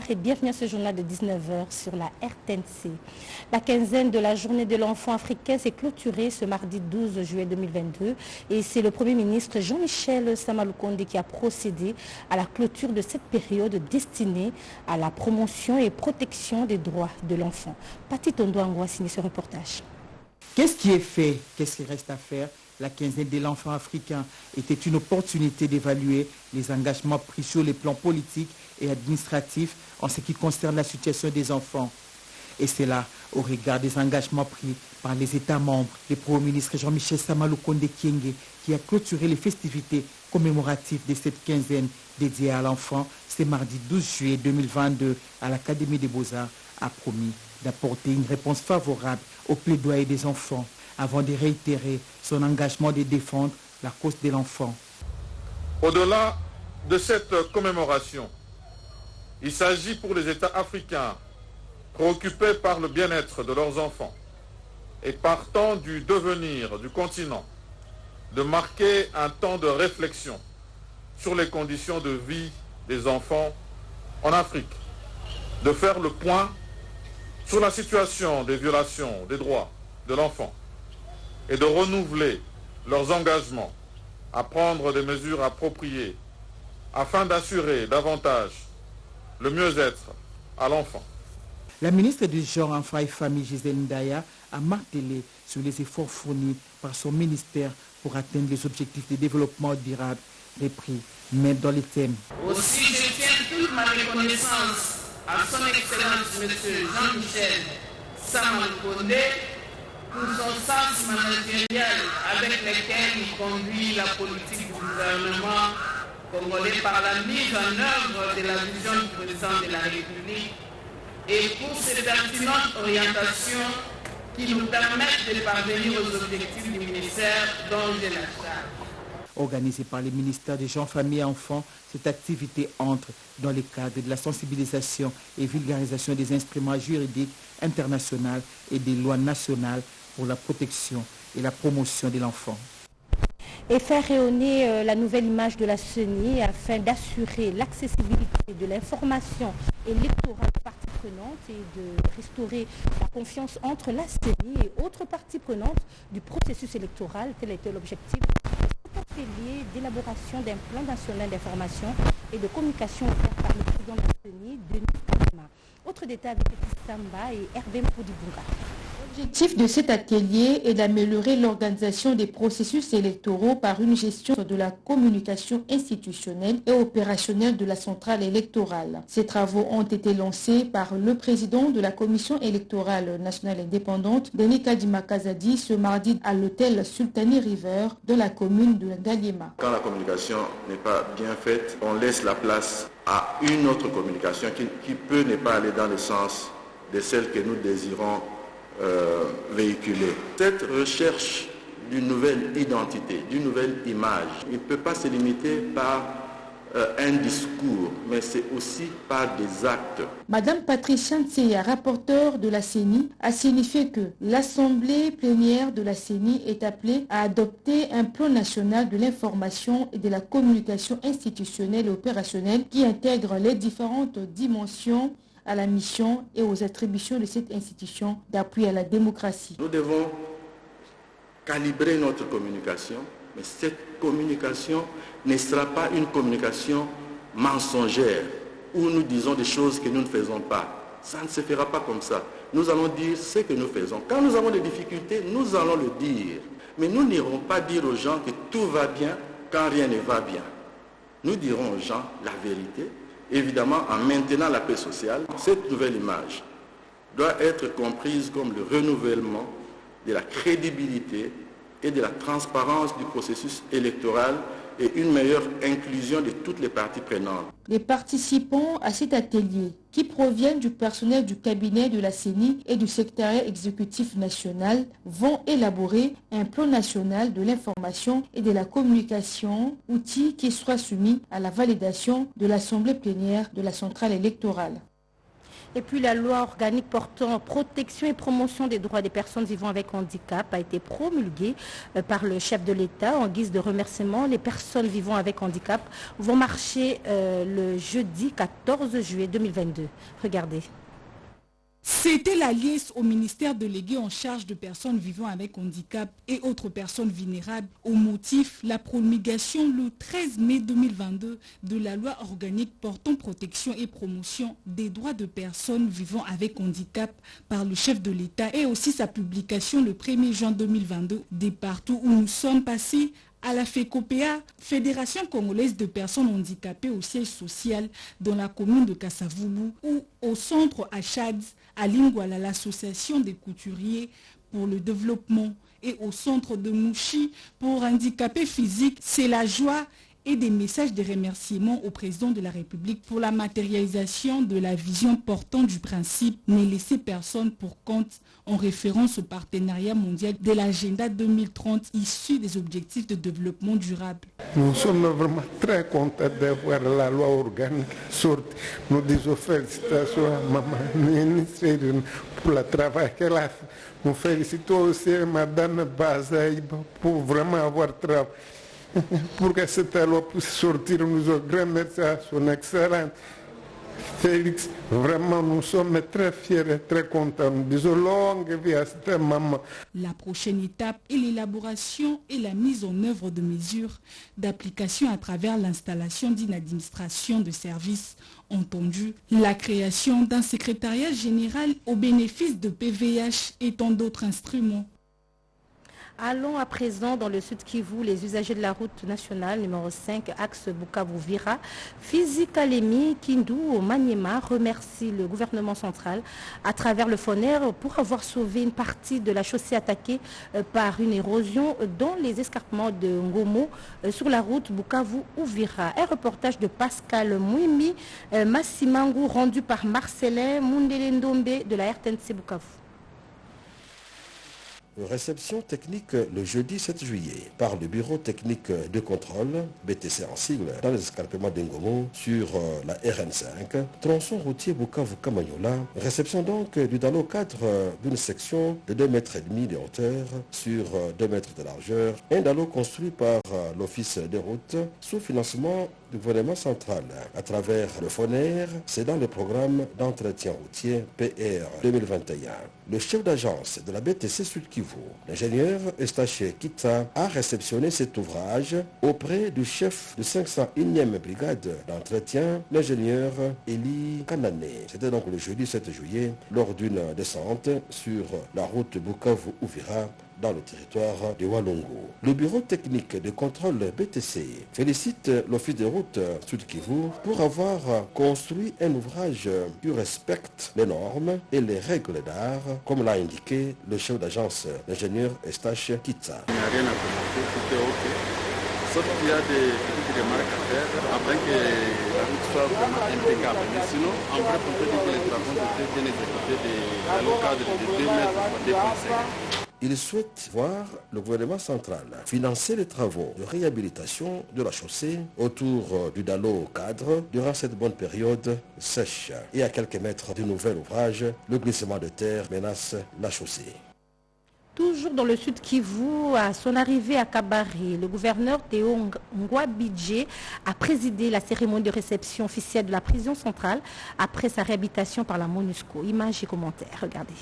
et bienvenue à ce journal de 19h sur la RTNC. La quinzaine de la journée de l'enfant africain s'est clôturée ce mardi 12 juillet 2022 et c'est le Premier ministre Jean-Michel Sama Lukonde qui a procédé à la clôture de cette période destinée à la promotion et protection des droits de l'enfant. Pati Tondo a signé ce reportage. Qu'est-ce qui est fait? Qu'est-ce qui reste à faire? La quinzaine de l'enfant africain était une opportunité d'évaluer les engagements pris sur les plans politiques et administratifs en ce qui concerne la situation des enfants. Et c'est là, au regard des engagements pris par les États membres, le Premier ministre Jean-Michel Sama Lukonde Kyenge, qui a clôturé les festivités commémoratives de cette quinzaine dédiée à l'enfant, ce mardi 12 juillet 2022 à l'Académie des Beaux-Arts, a promis d'apporter une réponse favorable au plaidoyer des enfants, avant de réitérer son engagement de défendre la cause de l'enfant. Au-delà de cette commémoration, il s'agit pour les États africains préoccupés par le bien-être de leurs enfants et partant du devenir du continent, de marquer un temps de réflexion sur les conditions de vie des enfants en Afrique, de faire le point sur la situation des violations des droits de l'enfant et de renouveler leurs engagements à prendre des mesures appropriées afin d'assurer davantage le mieux-être à l'enfant. La ministre du Genre, Enfants et Famille, Gisèle Ndaya, a martelé sur les efforts fournis par son ministère pour atteindre les objectifs de développement durable repris, mais dans les thèmes. Aussi, je tiens toute ma reconnaissance à son Excellence M. Jean-Michel Sama Lukonde pour son sens managérial avec lequel il conduit la politique du gouvernement congolais par la mise en œuvre de la vision du président de la République et pour ses pertinentes orientations qui nous permettent de parvenir aux objectifs du ministère dont j'ai la charge. Organisée par les ministères des Gens, Familles et Enfants, cette activité entre dans le cadre de la sensibilisation et vulgarisation des instruments juridiques internationaux et des lois nationales pour la protection et la promotion de l'enfant. Et faire rayonner la nouvelle image de la CENI afin d'assurer l'accessibilité de l'information électorale aux parties prenantes et de restaurer la confiance entre la CENI et autres parties prenantes du processus électoral. Tel était l'objectif de cet atelier d'élaboration d'un plan national d'information et de communication offert par le président de la CENI, Denis Kadima. Autre détail avec Petit Samba et Herbem Poudibunga. L'objectif de cet atelier est d'améliorer l'organisation des processus électoraux par une gestion de la communication institutionnelle et opérationnelle de la centrale électorale. Ces travaux ont été lancés par le président de la Commission électorale nationale indépendante, Denis Kadima Kazadi, ce mardi à l'hôtel Sultani River de la commune de Ngaliema. Quand la communication n'est pas bien faite, on laisse la place à une autre communication qui peut ne pas aller dans le sens de celle que nous désirons véhiculer. Cette recherche d'une nouvelle identité, d'une nouvelle image, il ne peut pas se limiter par un discours, mais c'est aussi par des actes. Madame Patricia Ntseya, rapporteure de la CENI, a signifié que l'Assemblée plénière de la CENI est appelée à adopter un plan national de l'information et de la communication institutionnelle et opérationnelle qui intègre les différentes dimensions à la mission et aux attributions de cette institution d'appui à la démocratie. Nous devons calibrer notre communication, mais cette communication ne sera pas une communication mensongère où nous disons des choses que nous ne faisons pas. Ça ne se fera pas comme ça. Nous allons dire ce que nous faisons. Quand nous avons des difficultés, nous allons le dire. Mais nous n'irons pas dire aux gens que tout va bien quand rien ne va bien. Nous dirons aux gens la vérité, évidemment en maintenant la paix sociale. Cette nouvelle image doit être comprise comme le renouvellement de la crédibilité et de la transparence du processus électoral et une meilleure inclusion de toutes les parties prenantes. Les participants à cet atelier, qui proviennent du personnel du cabinet de la CENI et du secrétariat exécutif national, vont élaborer un plan national de l'information et de la communication, outil qui sera soumis à la validation de l'Assemblée plénière de la centrale électorale. Et puis la loi organique portant protection et promotion des droits des personnes vivant avec handicap a été promulguée par le chef de l'État. En guise de remerciement, les personnes vivant avec handicap vont marcher le jeudi 14 juillet 2022. Regardez. C'était la liesse au ministère délégué en charge de personnes vivant avec handicap et autres personnes vulnérables au motif la promulgation le 13 mai 2022 de la loi organique portant protection et promotion des droits de personnes vivant avec handicap par le chef de l'État et aussi sa publication le 1er juin 2022 des partout où nous sommes passés à la FECOPEA, Fédération congolaise de personnes handicapées au siège social dans la commune de Kasavubu ou au centre Achad, à Lingwala, l'association des couturiers pour le développement et au centre de Mouchi pour handicapés physiques. C'est la joie et des messages de remerciement au président de la République pour la matérialisation de la vision portant du principe « Ne laisser personne pour compte » en référence au partenariat mondial de l'agenda 2030 issu des objectifs de développement durable. Nous sommes vraiment très contents de voir la loi organique sortir. Nous disons félicitations à Maman ministre pour le travail qu'elle a fait. Nous félicitons aussi Madame Bazaï pour vraiment avoir travaillé. Pour que cette loi puisse sortir, nous avons grand merci à son excellence Félix. Vraiment, nous sommes très fiers et très contents. Nous disons longue vie à cette maman. La prochaine étape est l'élaboration et la mise en œuvre de mesures d'application à travers l'installation d'une administration de services entendu, la création d'un secrétariat général au bénéfice de PVH et tant d'autres instruments. Allons à présent dans le sud Kivu. Les usagers de la route nationale numéro 5, axe Bukavu-Vira, Fizi-Kalemi, Kindu, au Maniema, remercient le gouvernement central à travers le FONER pour avoir sauvé une partie de la chaussée attaquée par une érosion dans les escarpements de Ngomo sur la route Bukavu-Vira. Un reportage de Pascal Mouimi Massimangu rendu par Marcelin Mundelendombe de la RTNC Bukavu. Réception technique le jeudi 7 juillet par le bureau technique de contrôle, BTC en sigle, dans les escarpements d'Ngomo sur la RN5, tronçon routier Bukavu-Kamanyola. Réception donc du Dalo 4 d'une section de 2,5 mètres de hauteur sur 2 mètres de largeur. Un Dalo construit par l'Office des routes sous financement du gouvernement central à travers le FONER. C'est dans le programme d'entretien routier PR 2021. Le chef d'agence de la BTC Sud Kivu, l'ingénieur Eustache Kita, a réceptionné cet ouvrage auprès du chef de 501e brigade d'entretien, l'ingénieur Eli Kanane. C'était donc le jeudi 7 juillet lors d'une descente sur la route Bukavu-Uvira dans le territoire de Walongo. Le bureau technique de contrôle BTC félicite l'Office des routes Sud Kivu pour avoir construit un ouvrage qui respecte les normes et les règles d'art, comme l'a indiqué le chef d'agence, l'ingénieur Eustache Kitsa. Il n'y a rien à commenter, tout est OK. Sauf qu'il y a des petites remarques à faire afin que la route soit vraiment impeccable. Mais sinon, en vrai, on peut dire que les travaux étaient bien exécutés dans le cadre de 2 mètres. Il souhaite voir le gouvernement central financer les travaux de réhabilitation de la chaussée autour du Dalo cadre durant cette bonne période sèche. Et à quelques mètres du nouvel ouvrage, le glissement de terre menace la chaussée. Toujours dans le sud Kivu, à son arrivée à Kabari, le gouverneur Théo Ngwabidje a présidé la cérémonie de réception officielle de la prison centrale après sa réhabilitation par la MONUSCO. Images et commentaires, regardez.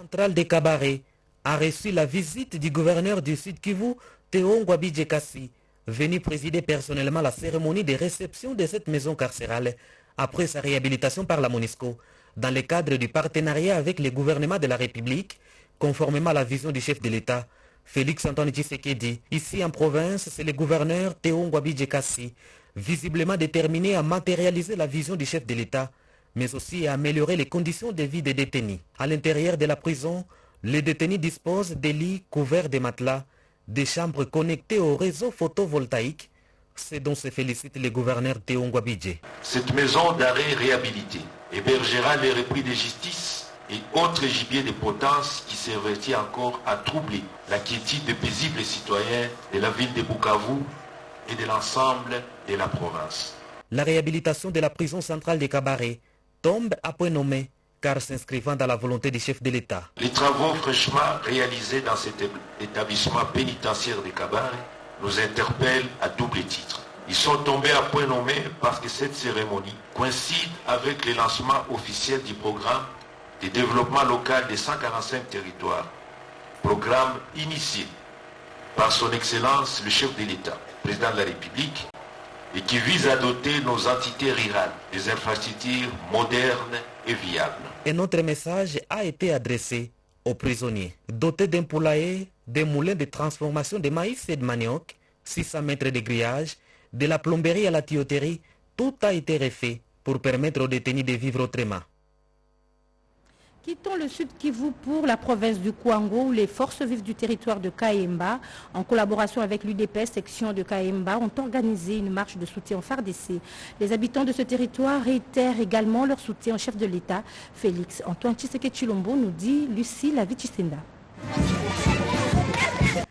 Centrale de Kabari a reçu la visite du gouverneur du Sud Kivu, Théo Ngwabidje Kassi, venu présider personnellement la cérémonie de réception de cette maison carcérale après sa réhabilitation par la MONUSCO, dans le cadre du partenariat avec le gouvernement de la République, conformément à la vision du chef de l'État, Félix Antoine Tshisekedi. Ici en province, c'est le gouverneur Théo Ngwabidje Kassi, visiblement déterminé à matérialiser la vision du chef de l'État, mais aussi à améliorer les conditions de vie des détenus. À l'intérieur de la prison, les détenus disposent des lits couverts de matelas, des chambres connectées au réseau photovoltaïque, c'est dont se félicite le gouverneur Théo Ngwabidje. Cette maison d'arrêt réhabilitée hébergera les repris de justice et autres gibiers de potence qui serviront encore à troubler la quiétude des paisibles citoyens de la ville de Bukavu et de l'ensemble de la province. La réhabilitation de la prison centrale de Kabare tombe à point nommé, décart s'inscrivant dans la volonté du chef de l'État. Les travaux fraîchement réalisés dans cet établissement pénitentiaire de Kabare nous interpellent à double titre. Ils sont tombés à point nommé parce que cette cérémonie coïncide avec le lancement officiel du programme de développement local des 145 territoires, programme initié par son Excellence le chef de l'État, président de la République, et qui vise à doter nos entités rurales des infrastructures modernes et viables. Un autre message a été adressé aux prisonniers. Dotés d'un poulailler, des moulins de transformation de maïs et de manioc, 600 mètres de grillage, de la plomberie à la tuyauterie, tout a été refait pour permettre aux détenus de vivre autrement. Quittons le Sud Kivu pour la province du Kwango où les forces vives du territoire de Kayemba, en collaboration avec l'UDPS section de Kayemba, ont organisé une marche de soutien au FARDC. Les habitants de ce territoire réitèrent également leur soutien au chef de l'État, Félix Antoine Tshisekedi Tshilombo, nous dit Lucie Lavichisenda.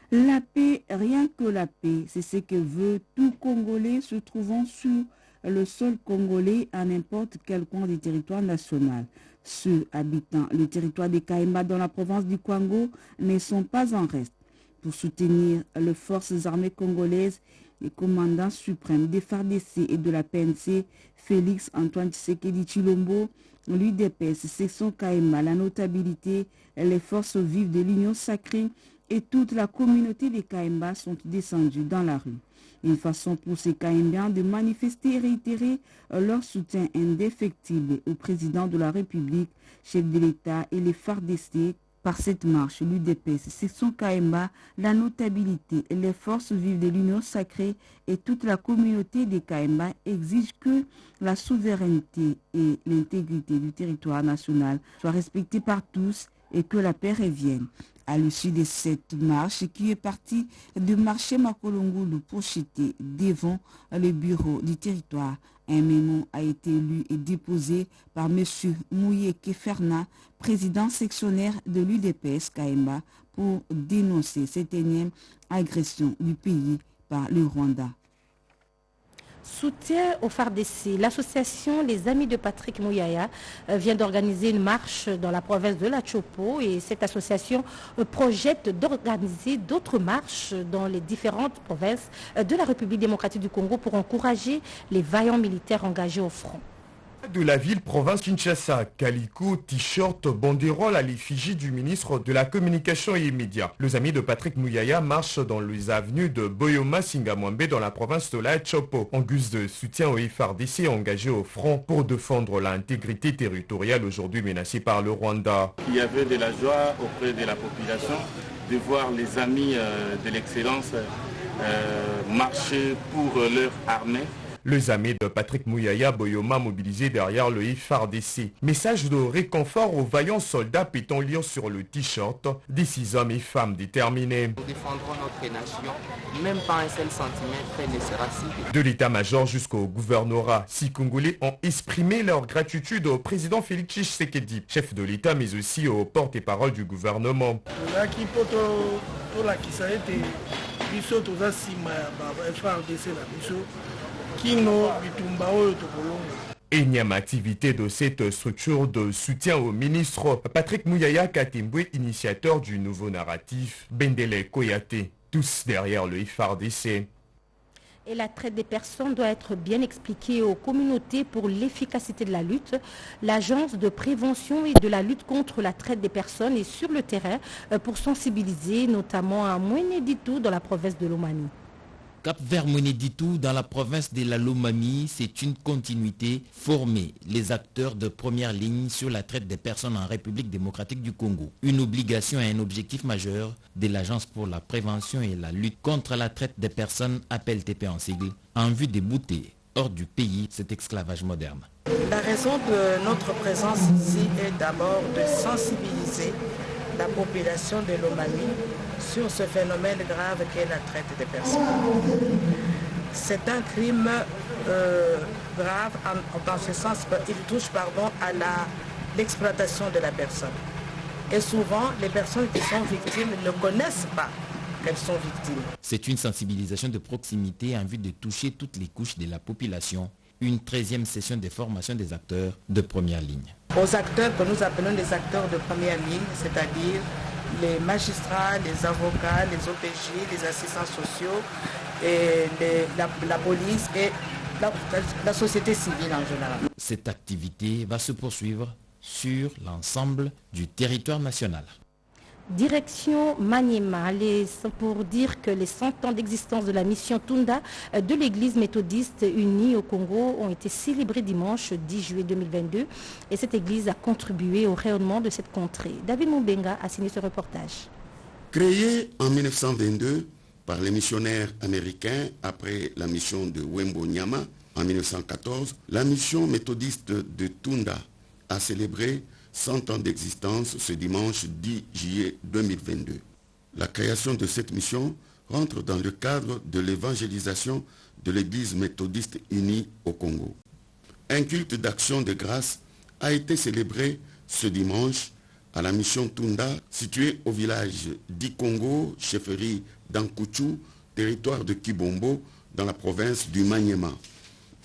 La paix, rien que la paix, c'est ce que veut tout Congolais se trouvant sur le sol congolais à n'importe quel coin du territoire national. Ceux habitant le territoire de Kayemba dans la province du Kwango ne sont pas en reste. Pour soutenir les forces armées congolaises, le commandant suprême des FARDC et de la PNC, Félix Antoine Tshisekedi Tshilombo, l'UDPS, section Kayemba, la notabilité, les forces vives de l'Union sacrée et toute la communauté des Kayemba sont descendus dans la rue. Une façon pour ces Kayembiens de manifester et réitérer leur soutien indéfectible au président de la République, chef de l'État et les FARDC. Par cette marche, l'UDPS, section Kayemba, la notabilité, les forces vives de l'Union sacrée et toute la communauté des Kayemba exigent que la souveraineté et l'intégrité du territoire national soient respectées par tous et que la paix revienne. À l'issue de cette marche qui est partie de marché Makolongulu pour chiter devant le bureau du territoire, un mémo a été lu et déposé par M. Mouyeke Ferna, président sectionnaire de l'UDPS Kayemba, pour dénoncer cette énième agression du pays par le Rwanda. Soutien au FARDC. L'association Les Amis de Patrick Mouyaya vient d'organiser une marche dans la province de la Chopo et cette association projette d'organiser d'autres marches dans les différentes provinces de la République démocratique du Congo pour encourager les vaillants militaires engagés au front. De la ville-province Kinshasa, Calico, t-shirt, banderole à l'effigie du ministre de la Communication et Médias. Les amis de Patrick Mouyaya marchent dans les avenues de Boyoma Singamwambe dans la province de la Chopo, en guise de soutien au FARDC engagé au front pour défendre l'intégrité territoriale aujourd'hui menacée par le Rwanda. Il y avait de la joie auprès de la population de voir les amis de l'excellence marcher pour leur armée. Les amis de Patrick Mouyaya Boyoma mobilisés derrière le FARDC. Message de réconfort aux vaillants soldats pétant lire sur le t-shirt des 6 hommes et femmes déterminés. Nous défendrons notre nation, même pas un seul centimètre ne sera cédé. De l'état-major jusqu'au gouvernorat, 6 Congolais ont exprimé leur gratitude au président Félix Tshisekedi, chef de l'État, mais aussi au porte-parole du gouvernement. Énième activité de cette structure de soutien au ministre Patrick Mouyaya Katimbwe, initiateur du nouveau narratif Bendele Koyate, tous derrière le FARDC. Et la traite des personnes doit être bien expliquée aux communautés pour l'efficacité de la lutte. L'agence de prévention et de la lutte contre la traite des personnes est sur le terrain pour sensibiliser notamment à Mweneditu dans la province de Lomami. Cap vers Mweneditu dans la province de la Lomami, c'est une continuité. Former les acteurs de première ligne sur la traite des personnes en République démocratique du Congo. Une obligation et un objectif majeur de l'Agence pour la prévention et la lutte contre la traite des personnes, APLTP en sigle, en vue de bouter hors du pays cet esclavage moderne. La raison de notre présence ici est d'abord de sensibiliser la population de Lomami sur ce phénomène grave qu'est la traite des personnes. C'est un crime grave dans ce sens qu'il touche à l'exploitation de la personne. Et souvent, les personnes qui sont victimes ne connaissent pas qu'elles sont victimes. C'est une sensibilisation de proximité en vue de toucher toutes les couches de la population. Une 13e session de formation des acteurs de première ligne. aux acteurs que nous appelons des acteurs de première ligne, c'est-à-dire les magistrats, les avocats, les OPJ, les assistants sociaux, et la police et la société civile en général. Cette activité va se poursuivre sur l'ensemble du territoire national. Direction Maniema, pour dire que les 100 ans d'existence de la mission Tunda de l'église méthodiste unie au Congo ont été célébrés dimanche 10 juillet 2022 et cette église a contribué au rayonnement de cette contrée. David Moubenga a signé ce reportage. Créée en 1922 par les missionnaires américains après la mission de Wembo Nyama en 1914, la mission méthodiste de Tunda a célébré 100 ans d'existence ce dimanche 10 juillet 2022. La création de cette mission rentre dans le cadre de l'évangélisation de l'Église méthodiste unie au Congo. Un culte d'action de grâce a été célébré ce dimanche à la mission Tunda, située au village d'Ikongo, chefferie d'Ankuchu, territoire de Kibombo, dans la province du Maniema.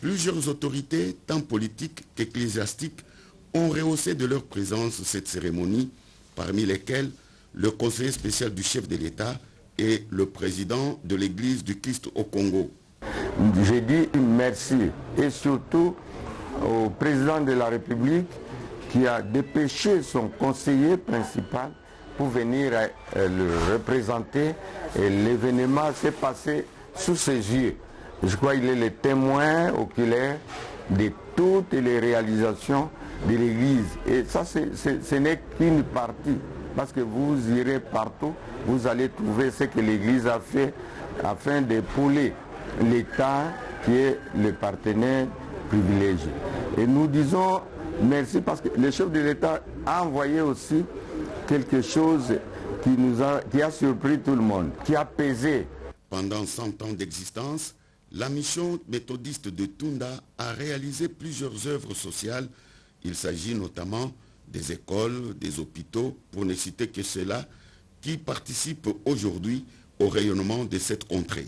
Plusieurs autorités, tant politiques qu'ecclésiastiques, ont rehaussé de leur présence cette cérémonie, parmi lesquelles le conseiller spécial du chef de l'État et le président de l'Église du Christ au Congo. J'ai dit merci et surtout au président de la République qui a dépêché son conseiller principal pour venir le représenter et l'événement s'est passé sous ses yeux. Je crois qu'il est le témoin oculaire de toutes les réalisations de l'Église. Et ça, ce n'est qu'une partie. Parce que vous irez partout, vous allez trouver ce que l'Église a fait afin d'épauler l'État qui est le partenaire privilégié. Et nous disons merci parce que le chef de l'État a envoyé aussi quelque chose qui a surpris tout le monde, qui a pesé. Pendant 100 ans d'existence, la mission méthodiste de Tunda a réalisé plusieurs œuvres sociales. Il s'agit notamment des écoles, des hôpitaux, pour ne citer que ceux-là, qui participent aujourd'hui au rayonnement de cette contrée.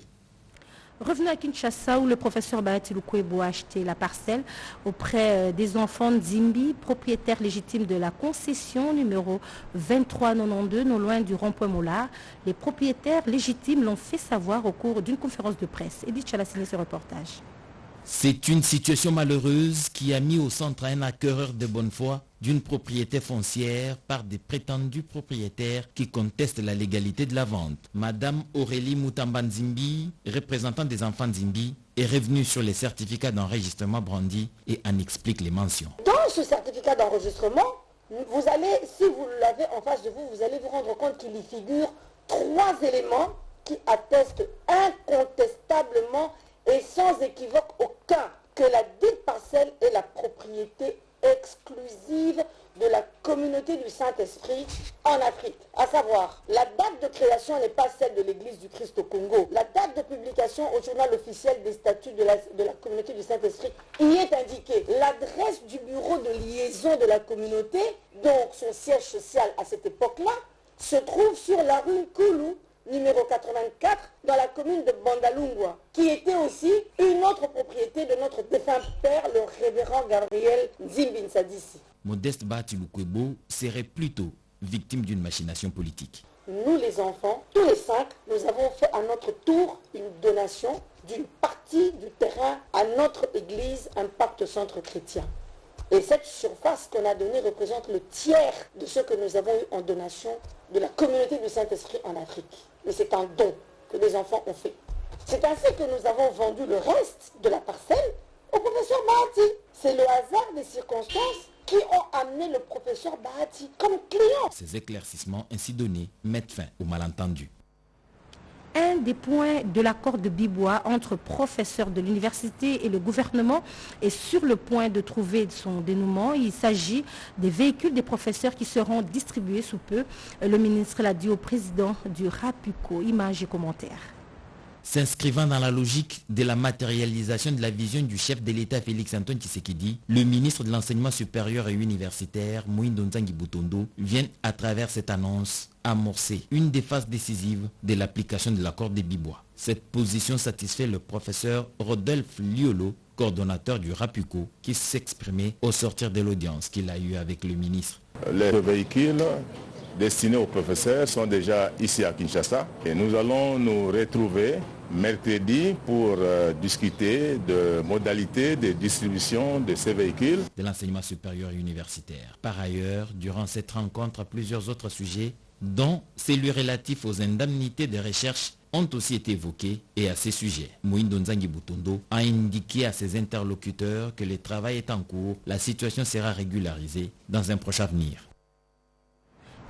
Revenons à Kinshasa où le professeur Bahati Lukwebo a acheté la parcelle auprès des enfants Nzimbi, propriétaires légitimes de la concession numéro 2392, non loin du rond-point Mollard. Les propriétaires légitimes l'ont fait savoir au cours d'une conférence de presse. Edith Chal a signé ce reportage. C'est une situation malheureuse qui a mis au centre un acquéreur de bonne foi d'une propriété foncière par des prétendus propriétaires qui contestent la légalité de la vente. Madame Aurélie Moutamba Nzimbi, représentante des enfants Nzimbi, est revenue sur les certificats d'enregistrement brandis et en explique les mentions. Dans ce certificat d'enregistrement, vous allez, si vous l'avez en face de vous, vous allez vous rendre compte qu'il y figure 3 éléments qui attestent incontestablement et sans équivoque aucun que la dite parcelle est la propriété exclusive de la communauté du Saint-Esprit en Afrique. À savoir, la date de création n'est pas celle de l'Église du Christ au Congo. La date de publication au journal officiel des statuts de la communauté du Saint-Esprit y est indiquée. L'adresse du bureau de liaison de la communauté, donc son siège social à cette époque-là, se trouve sur la rue Koulou, numéro 84, dans la commune de Bandalungwa, qui était aussi une autre propriété de notre défunt père, le révérend Gabriel Nzimbi Nsadissi. Modeste Bahati Lukwebo serait plutôt victime d'une machination politique. Nous les enfants, tous les 5, nous avons fait à notre tour une donation d'une partie du terrain à notre église Impact Centre Chrétien. Et cette surface qu'on a donnée représente le tiers de ce que nous avons eu en donation de la communauté du Saint-Esprit en Afrique. Mais c'est un don que les enfants ont fait. C'est ainsi que nous avons vendu le reste de la parcelle au professeur Bahati. C'est le hasard des circonstances qui ont amené le professeur Bahati comme client. Ces éclaircissements ainsi donnés mettent fin au malentendu. Un des points de l'accord de Bibois entre professeurs de l'université et le gouvernement est sur le point de trouver son dénouement. Il s'agit des véhicules des professeurs qui seront distribués sous peu. Le ministre l'a dit au président du RAPUCO. Images et commentaires. S'inscrivant dans la logique de la matérialisation de la vision du chef de l'État Félix-Antoine Tshisekedi, le ministre de l'Enseignement supérieur et universitaire, Mouindo Nzangi Butondo, vient à travers cette annonce amorcer une des phases décisives de l'application de l'accord de Bibois. Cette position satisfait le professeur Rodolphe Liolo, coordonnateur du RAPUCO, qui s'exprimait au sortir de l'audience qu'il a eue avec le ministre. Les véhicules destinés aux professeurs sont déjà ici à Kinshasa et nous allons nous retrouver mercredi pour discuter de modalités de distribution de ces véhicules. De l'enseignement supérieur et universitaire. Par ailleurs, durant cette rencontre, plusieurs autres sujets, dont celui relatif aux indemnités de recherche, ont aussi été évoqués et à ces sujets. Moïndo Nzangi Butondo a indiqué à ses interlocuteurs que le travail est en cours, la situation sera régularisée dans un proche avenir.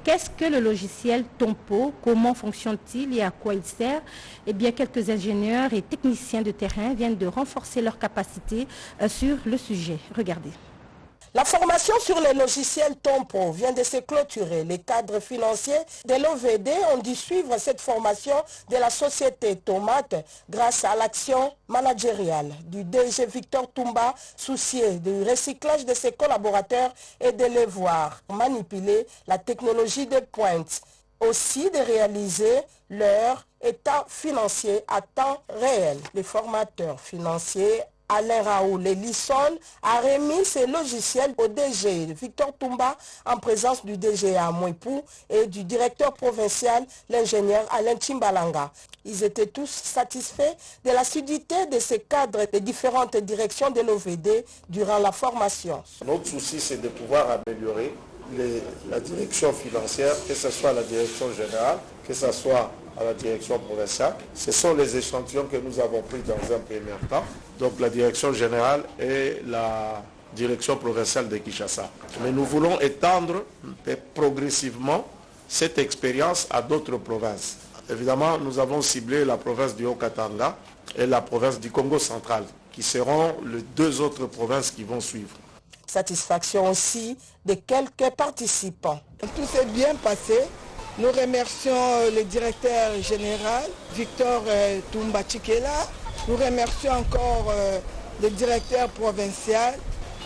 Qu'est-ce que le logiciel Tompo? Comment fonctionne-t-il et à quoi il sert? Eh bien, quelques ingénieurs et techniciens de terrain viennent de renforcer leurs capacités sur le sujet. Regardez. La formation sur les logiciels Tompo vient de se clôturer. Les cadres financiers de l'OVD ont dû suivre cette formation de la société Tomate grâce à l'action managériale du DG Victor Toumba, soucié du recyclage de ses collaborateurs et de les voir manipuler la technologie de pointe. Aussi de réaliser leur état financier à temps réel. Les formateurs financiers Alain Raoul Elisson a remis ses logiciels au DG Victor Toumba en présence du DGA Mouipou et du directeur provincial, l'ingénieur Alain Chimbalanga. Ils étaient tous satisfaits de l'assiduité de ces cadres des différentes directions de l'OVD durant la formation. Notre souci, c'est de pouvoir améliorer la direction financière, que ce soit la direction générale, que ce soit à la direction provinciale. Ce sont les échantillons que nous avons pris dans un premier temps. Donc la direction générale et la direction provinciale de Kinshasa. Mais nous voulons étendre progressivement cette expérience à d'autres provinces. Évidemment, nous avons ciblé la province du Haut-Katanga et la province du Congo central, qui seront les deux autres provinces qui vont suivre. Satisfaction aussi de quelques participants. Tout s'est bien passé. Nous remercions le directeur général, Victor Toumba Chikela. Nous remercions encore le directeur provincial,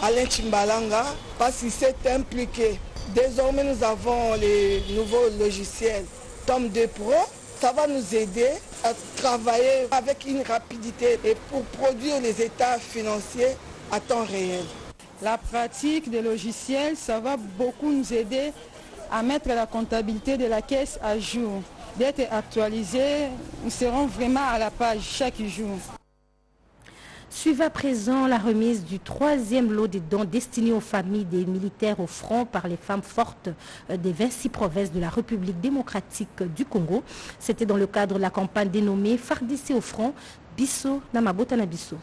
Alain Chimbalanga, parce qu'il s'est impliqué. Désormais, nous avons les nouveaux logiciels Tom 2 Pro. Ça va nous aider à travailler avec une rapidité et pour produire les états financiers à temps réel. La pratique des logiciels, ça va beaucoup nous aider à mettre la comptabilité de la caisse à jour, d'être actualisé. Nous serons vraiment à la page chaque jour. Suivez à présent la remise du 3e lot des dons destinés aux familles des militaires au front par les femmes fortes des 26 provinces de la République démocratique du Congo. C'était dans le cadre de la campagne dénommée Fardissé au front, Bisso Namabota Nabisso.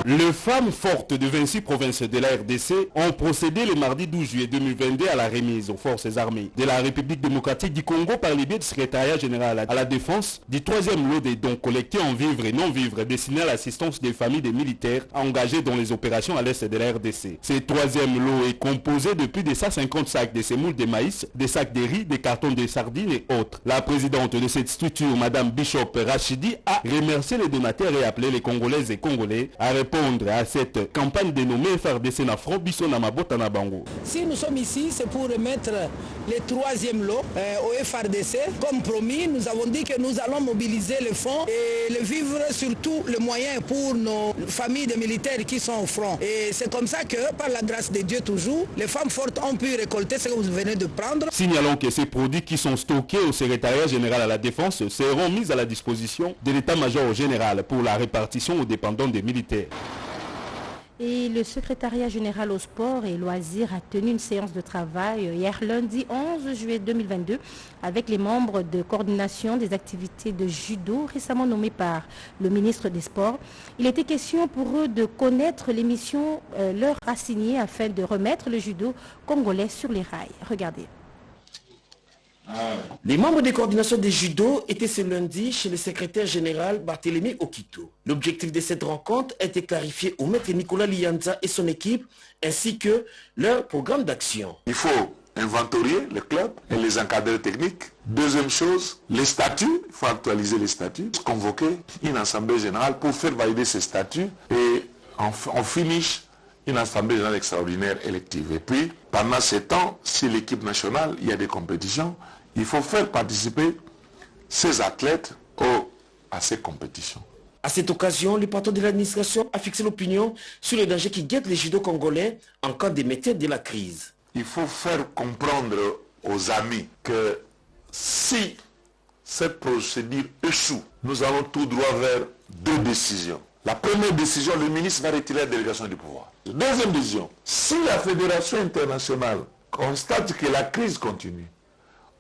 Les femmes fortes de 26 provinces de la RDC ont procédé le mardi 12 juillet 2022 à la remise aux forces armées de la République démocratique du Congo par le biais du secrétariat général à la défense du 3e lot des dons collectés en vivres et non-vivres destinés à l'assistance des familles des militaires engagés dans les opérations à l'est de la RDC. Ce 3e lot est composé de plus de 150 sacs de semoule de maïs, des sacs de riz, des cartons de sardines et autres. La présidente de cette structure, Madame Bishop Rachidi, a remercié les donateurs et appelé les Congolaises et Congolais à répondre à cette campagne dénommée FARDC Nafro Bisso Namabota Nabango. Si nous sommes ici, c'est pour remettre le 3e lot au FARDC. Comme promis, nous avons dit que nous allons mobiliser les fonds et les vivres, surtout les moyens pour nos familles de militaires qui sont au front. Et c'est comme ça que, par la grâce de Dieu toujours, les femmes fortes ont pu récolter ce que vous venez de prendre. Signalons que ces produits qui sont stockés au secrétariat général à la défense seront mis à la disposition de l'état-major général pour la répartition aux dépendants des militaires. Et le secrétariat général au sport et loisirs a tenu une séance de travail hier lundi 11 juillet 2022 avec les membres de coordination des activités de judo récemment nommés par le ministre des Sports. Il était question pour eux de connaître les missions leur assignées afin de remettre le judo congolais sur les rails. Regardez. Les membres des coordinations des judo étaient ce lundi chez le secrétaire général Barthélémy Okito. L'objectif de cette rencontre a été clarifié au maître Nicolas Lianza et son équipe, ainsi que leur programme d'action. Il faut inventorier les clubs et les encadreurs techniques. Deuxième chose, les statuts, il faut actualiser les statuts, convoquer une assemblée générale pour faire valider ces statuts et en finish une assemblée générale extraordinaire élective. Et puis, pendant ce temps, si l'équipe nationale, il y a des compétitions, il faut faire participer ces athlètes aux à ces compétitions. À cette occasion, le patron de l'administration a fixé l'opinion sur les dangers qui guettent les judo congolais en cas d'émetteur de la crise. Il faut faire comprendre aux amis que si cette procédure échoue, nous allons tout droit vers 2 décisions. La première décision, le ministre va retirer la délégation du pouvoir. Deuxième décision, si la Fédération internationale constate que la crise continue,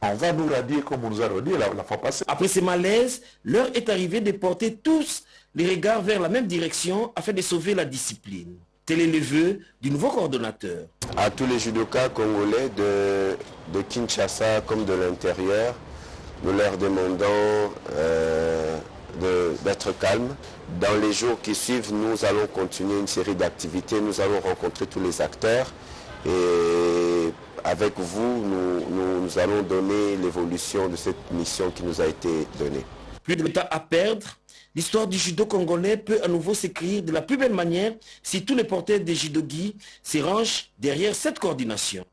on va nous radier comme on nous a radié la fois passée. Après ces malaises, l'heure est arrivée de porter tous les regards vers la même direction afin de sauver la discipline. Tel est le vœu du nouveau coordonnateur. À tous les judokas congolais de Kinshasa comme de l'intérieur, nous leur demandons d'être calmes. Dans les jours qui suivent, nous allons continuer une série d'activités. Nous allons rencontrer tous les acteurs et avec vous, nous allons donner l'évolution de cette mission qui nous a été donnée. Plus de temps à perdre, l'histoire du judo congolais peut à nouveau s'écrire de la plus belle manière si tous les porteurs des judogi se rangent derrière cette coordination.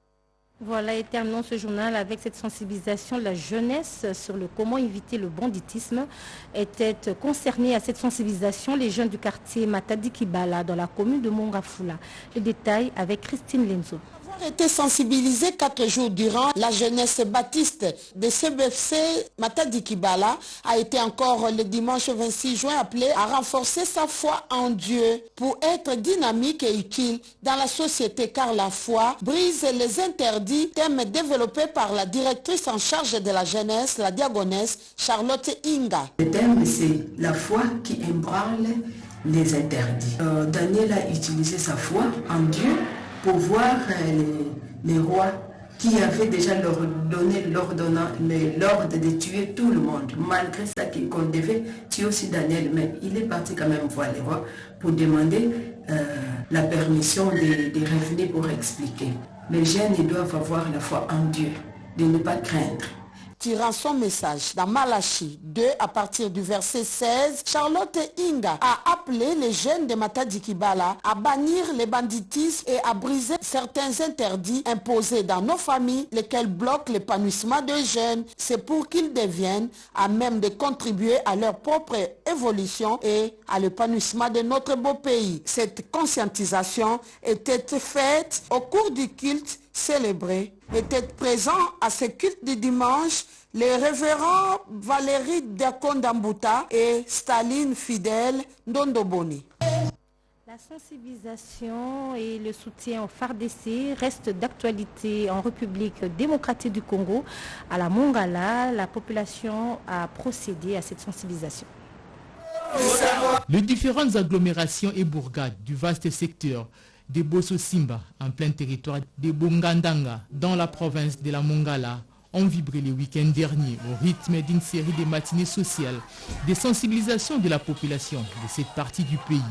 Voilà, et terminons ce journal avec cette sensibilisation de la jeunesse sur le comment éviter le banditisme. Étaient concernés à cette sensibilisation les jeunes du quartier Matadi Kibala dans la commune de Mongafula. Les détails avec Christine Lenzo. Été sensibilisé 4 jours durant, la jeunesse baptiste de CBFC Matadi Kibala a été encore le dimanche 26 juin appelé à renforcer sa foi en Dieu pour être dynamique et utile dans la société car la foi brise les interdits, thème développé par la directrice en charge de la jeunesse, la diaconesse Charlotte Inga. Le thème c'est la foi qui ébranle les interdits. Daniel a utilisé sa foi en Dieu pour voir les rois qui avaient déjà leur donné l'ordre de tuer tout le monde. Malgré ça qu'on devait tuer aussi Daniel, mais il est parti quand même voir les rois pour demander la permission de revenir pour expliquer. Les jeunes ils doivent avoir la foi en Dieu, de ne pas craindre. Tirant son message dans Malachi 2 à partir du verset 16, Charlotte Inga a appelé les jeunes de Matadi Kibala à bannir les banditismes et à briser certains interdits imposés dans nos familles, lesquels bloquent l'épanouissement des jeunes. C'est pour qu'ils deviennent à même de contribuer à leur propre évolution et à l'épanouissement de notre beau pays. Cette conscientisation était faite au cours du culte célébré. Étaient présents à ce culte du dimanche les révérends Valérie Dakondambuta et Staline Fidèle Ndondoboni. La sensibilisation et le soutien au FARDC restent d'actualité en République démocratique du Congo. À la Mongala, la population a procédé à cette sensibilisation. Les différentes agglomérations et bourgades du vaste secteur de Bosso Simba, en plein territoire de Bongandanga, dans la province de la Mongala, ont vibré le week-end dernier au rythme d'une série de matinées sociales de sensibilisation de la population de cette partie du pays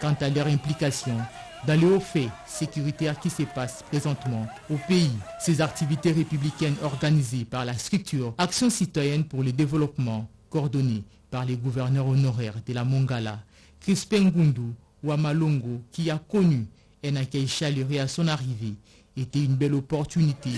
quant à leur implication dans les hauts faits sécuritaires qui se passent présentement au pays. Ces activités républicaines organisées par la structure Action citoyenne pour le développement, coordonnées par les gouverneurs honoraires de la Mongala, Crispin Ngundu Wamalongo, qui a connu un accueil chaleureux à son arrivée, était une belle opportunité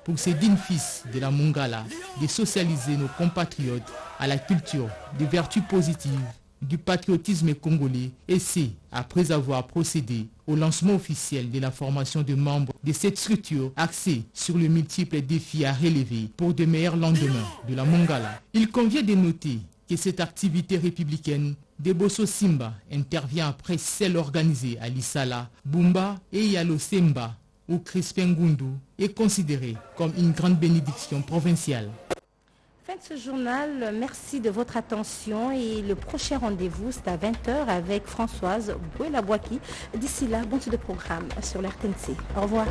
pour ces dignes fils de la Mongala de socialiser nos compatriotes à la culture des vertus positives du patriotisme congolais, et c'est après avoir procédé au lancement officiel de la formation de membres de cette structure axée sur les multiples défis à relever pour de meilleurs lendemains de la Mongala. Il convient de noter que cette activité républicaine de Bosso Simba intervient après celle organisée à Lissala, Bumba et Yalosemba, où Crispin Ngundu est considéré comme une grande bénédiction provinciale. Fin de ce journal, merci de votre attention et le prochain rendez-vous c'est à 20h avec Françoise Bouela-Boaki. D'ici là, bon suite de programme sur l'RTNC. Au revoir.